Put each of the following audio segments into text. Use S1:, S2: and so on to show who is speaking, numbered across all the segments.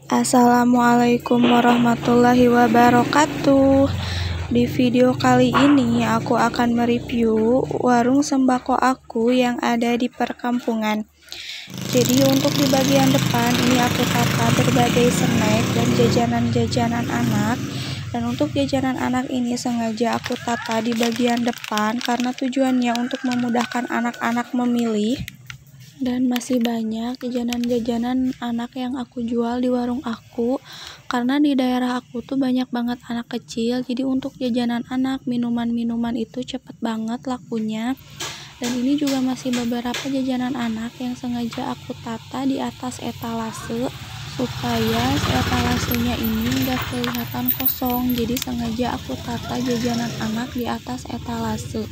S1: Assalamualaikum warahmatullahi wabarakatuh. Di video kali ini aku akan mereview warung sembako aku yang ada di perkampungan. Jadi untuk di bagian depan ini aku tata berbagai snack dan jajanan-jajanan anak. Dan untuk jajanan anak ini sengaja aku tata di bagian depan karena tujuannya untuk memudahkan anak-anak memilih. Dan masih banyak jajanan-jajanan anak yang aku jual di warung aku, karena di daerah aku tuh banyak banget anak kecil. Jadi untuk jajanan anak, minuman-minuman itu cepet banget lakunya. Dan ini juga masih beberapa jajanan anak yang sengaja aku tata di atas etalase supaya etalasenya ini enggak kelihatan kosong. Jadi sengaja aku tata jajanan anak di atas etalase.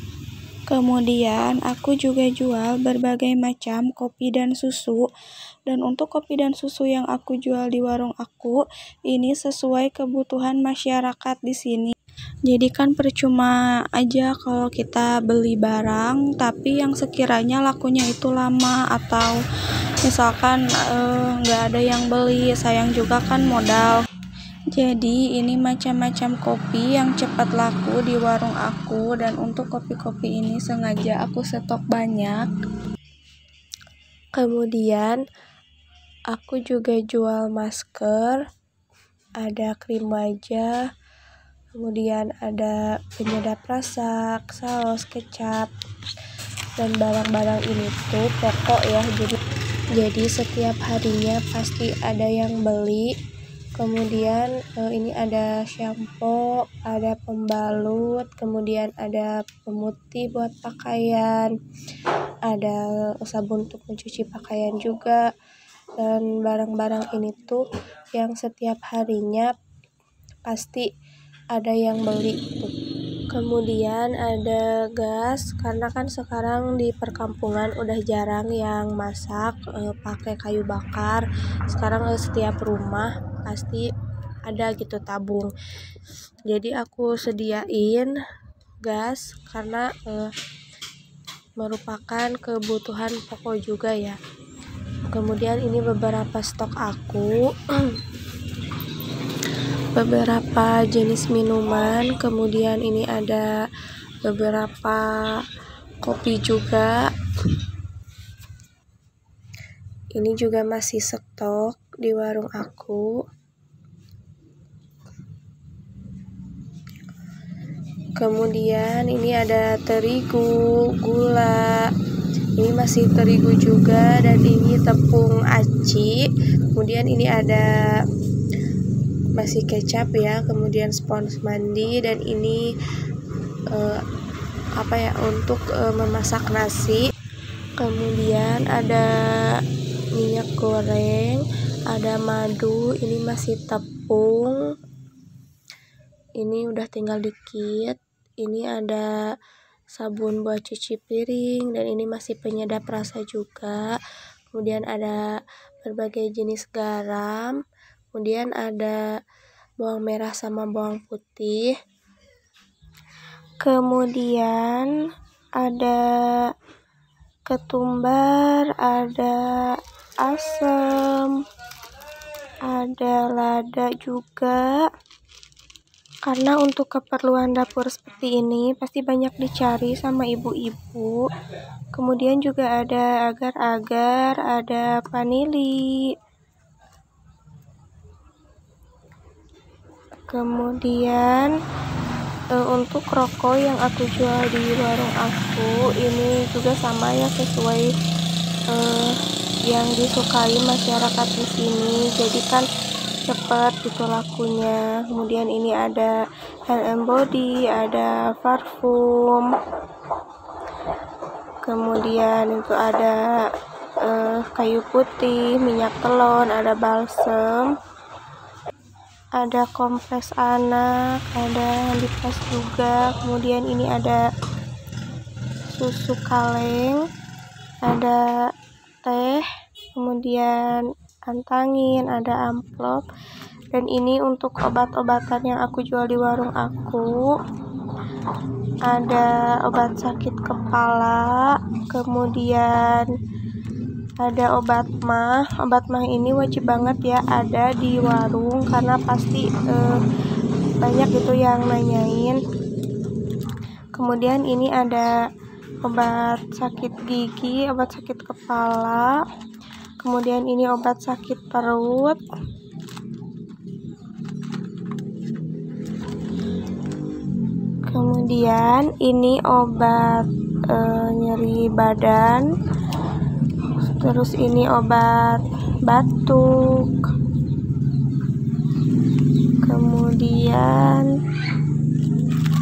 S1: Kemudian aku juga jual berbagai macam kopi dan susu. Dan untuk kopi dan susu yang aku jual di warung aku ini sesuai kebutuhan masyarakat di sini. Jadi kan percuma aja kalau kita beli barang tapi yang sekiranya lakunya itu lama atau misalkan nggak ada yang beli, sayang juga kan modal. Jadi ini macam-macam kopi yang cepat laku di warung aku, dan untuk kopi-kopi ini sengaja aku stok banyak. Kemudian aku juga jual masker, ada krim wajah, kemudian ada penyedap rasa, saus, kecap, dan barang-barang ini tuh pokok ya. Jadi setiap harinya pasti ada yang beli. Kemudian ini ada shampoo, ada pembalut, kemudian ada pemutih buat pakaian, ada sabun untuk mencuci pakaian juga. Dan barang-barang ini tuh yang setiap harinya pasti ada yang beli. Kemudian ada gas, karena kan sekarang di perkampungan udah jarang yang masak pakai kayu bakar. Sekarang setiap rumah pasti ada gitu tabung. Jadi aku sediain gas karena merupakan kebutuhan pokok juga ya. Kemudian ini beberapa stok aku. Beberapa jenis minuman, kemudian ini ada beberapa kopi juga. Ini juga masih stok di warung aku. Kemudian ini ada terigu, gula. Ini masih terigu juga, dan ini tepung aci. Kemudian ini ada masih kecap ya, kemudian spons mandi, dan ini untuk memasak nasi. Kemudian ada minyak goreng, ada madu, ini masih tepung, ini udah tinggal dikit. Ini ada sabun buat cuci piring, dan ini masih penyedap rasa juga. Kemudian ada berbagai jenis garam, kemudian ada bawang merah sama bawang putih. Kemudian ada ketumbar, ada asam, ada lada juga. Karena untuk keperluan dapur seperti ini pasti banyak dicari sama ibu-ibu. Kemudian juga ada agar-agar, ada vanili. Kemudian untuk rokok yang aku jual di warung aku ini juga sama ya, sesuai yang disukai masyarakat di sini. Jadi kan cepat gitu lakunya. Kemudian ini ada hand and body, ada parfum. Kemudian itu ada kayu putih, minyak telon, ada balsem, ada kompres anak, ada handiplas juga. Kemudian ini ada susu kaleng, ada teh, kemudian antangin, ada amplop. Dan ini untuk obat-obatan yang aku jual di warung aku, ada obat sakit kepala, kemudian ada obat mah. Obat mah ini wajib banget ya ada di warung karena pasti banyak gitu yang nanyain. Kemudian ini ada obat sakit gigi, obat sakit kepala. Kemudian ini obat sakit perut. Kemudian ini obat nyeri badan. Terus ini obat batuk. Kemudian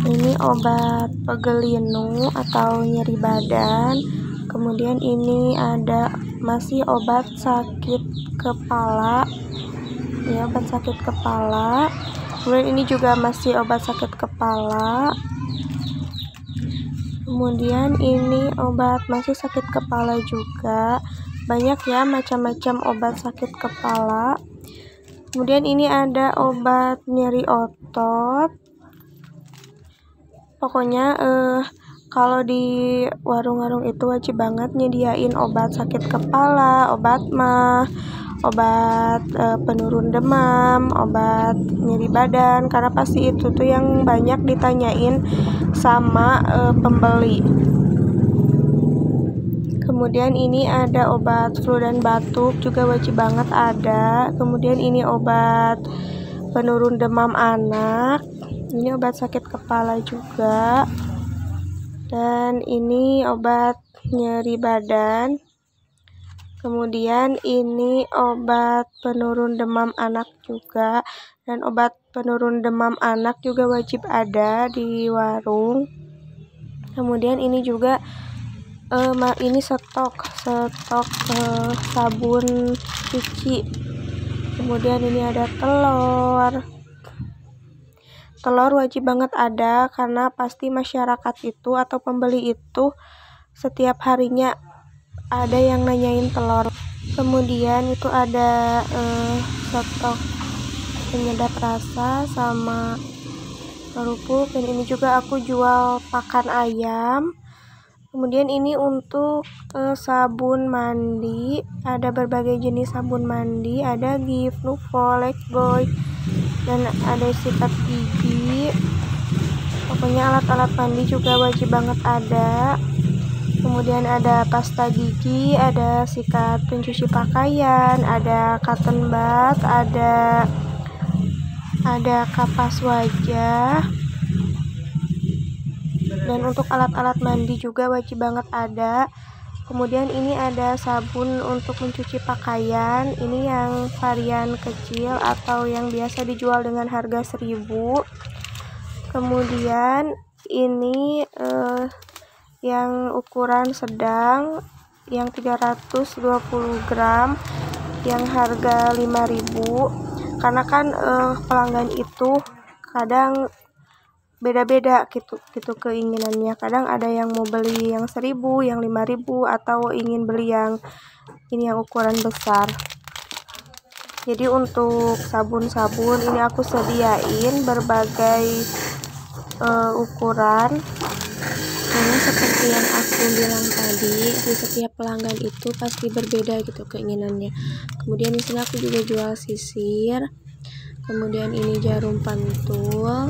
S1: ini obat pegelinu atau nyeri badan. Kemudian ini ada masih obat sakit kepala. Ya, obat sakit kepala. Kemudian ini juga masih obat sakit kepala. Kemudian ini obat masih sakit kepala juga. Banyak ya macam-macam obat sakit kepala. Kemudian ini ada obat nyeri otot. Pokoknya kalau di warung-warung itu wajib banget nyediain obat sakit kepala, obat mah, obat penurun demam, obat nyeri badan, karena pasti itu tuh yang banyak ditanyain sama pembeli. Kemudian ini ada obat flu dan batuk juga wajib banget ada. Kemudian ini obat penurun demam anak. Ini obat sakit kepala juga. Dan ini obat nyeri badan. Kemudian ini obat penurun demam anak juga. Dan obat penurun demam anak juga wajib ada di warung. Kemudian ini juga ini stok sabun cuci. Kemudian ini ada telur wajib banget ada karena pasti masyarakat itu atau pembeli itu setiap harinya ada yang nanyain telur. Kemudian itu ada stok penyedap rasa sama kerupuk. Dan ini juga aku jual pakan ayam. Kemudian ini untuk sabun mandi, ada berbagai jenis sabun mandi, ada Gift, Nuvo, Lifebuoy, dan ada sikat gigi. Pokoknya alat-alat mandi juga wajib banget ada. Kemudian ada pasta gigi, ada sikat pencuci pakaian, ada cotton bud, ada kapas wajah. Dan untuk alat-alat mandi juga wajib banget ada. Kemudian ini ada sabun untuk mencuci pakaian. Ini yang varian kecil atau yang biasa dijual dengan harga 1.000. Kemudian ini yang ukuran sedang, yang 320 gram, yang harga 5.000. Karena kan pelanggan itu kadang beda-beda gitu keinginannya. Kadang ada yang mau beli yang 1.000, yang 5.000, atau ingin beli yang ini yang ukuran besar. Jadi untuk sabun-sabun ini aku sediain berbagai ukuran. Karena seperti yang aku bilang tadi, di setiap pelanggan itu pasti berbeda gitu keinginannya. Kemudian di sini aku juga jual sisir. Kemudian ini jarum pentul.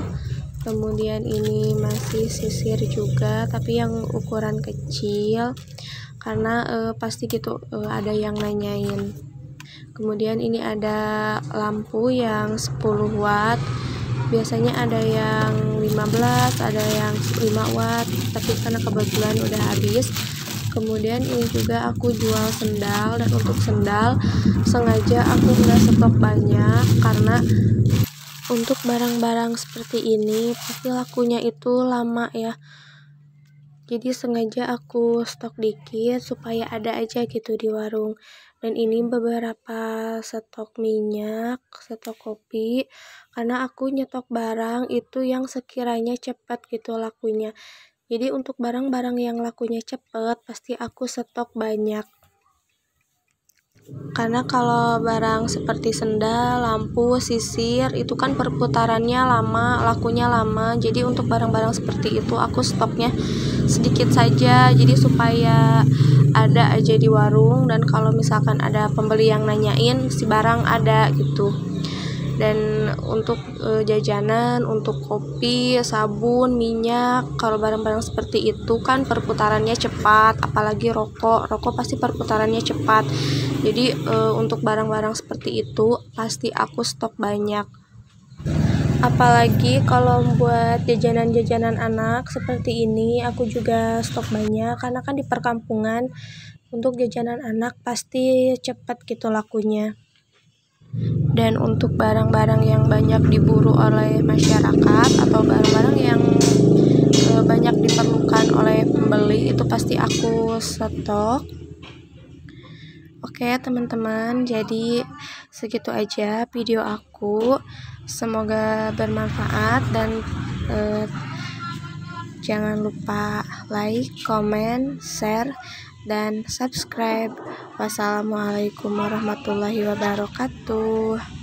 S1: Kemudian ini masih sisir juga, tapi yang ukuran kecil karena pasti gitu ada yang nanyain. Kemudian ini ada lampu yang 10 watt. Biasanya ada yang 15, ada yang 5 watt, tapi karena kebetulan udah habis. Kemudian ini juga aku jual sendal, dan untuk sendal sengaja aku nggak stok banyak karena untuk barang-barang seperti ini pasti lakunya itu lama ya. Jadi sengaja aku stok dikit supaya ada aja gitu di warung. Dan ini beberapa stok minyak, stok kopi, karena aku nyetok barang itu yang sekiranya cepat gitu lakunya. Jadi untuk barang-barang yang lakunya cepat pasti aku stok banyak. Karena kalau barang seperti sendal, lampu, sisir itu kan perputarannya lama, lakunya lama. Jadi untuk barang-barang seperti itu aku stoknya sedikit saja, jadi supaya
S2: ada aja di warung, dan kalau misalkan ada pembeli yang nanyain si barang ada gitu. Dan untuk jajanan, untuk kopi, sabun, minyak, kalau barang-barang seperti itu kan perputarannya cepat, apalagi rokok pasti perputarannya cepat. Jadi untuk barang-barang seperti itu pasti aku stok banyak. Apalagi kalau buat jajanan-jajanan anak seperti ini, aku juga stok banyak, karena kan di perkampungan untuk jajanan anak pasti cepat gitu lakunya. Dan untuk barang-barang yang banyak diburu oleh masyarakat atau barang-barang yang banyak diperlukan oleh pembeli, itu pasti aku stok. Oke teman-teman, jadi segitu aja video aku. Semoga bermanfaat, dan jangan lupa like, comment, share, dan subscribe. Wassalamualaikum warahmatullahi wabarakatuh.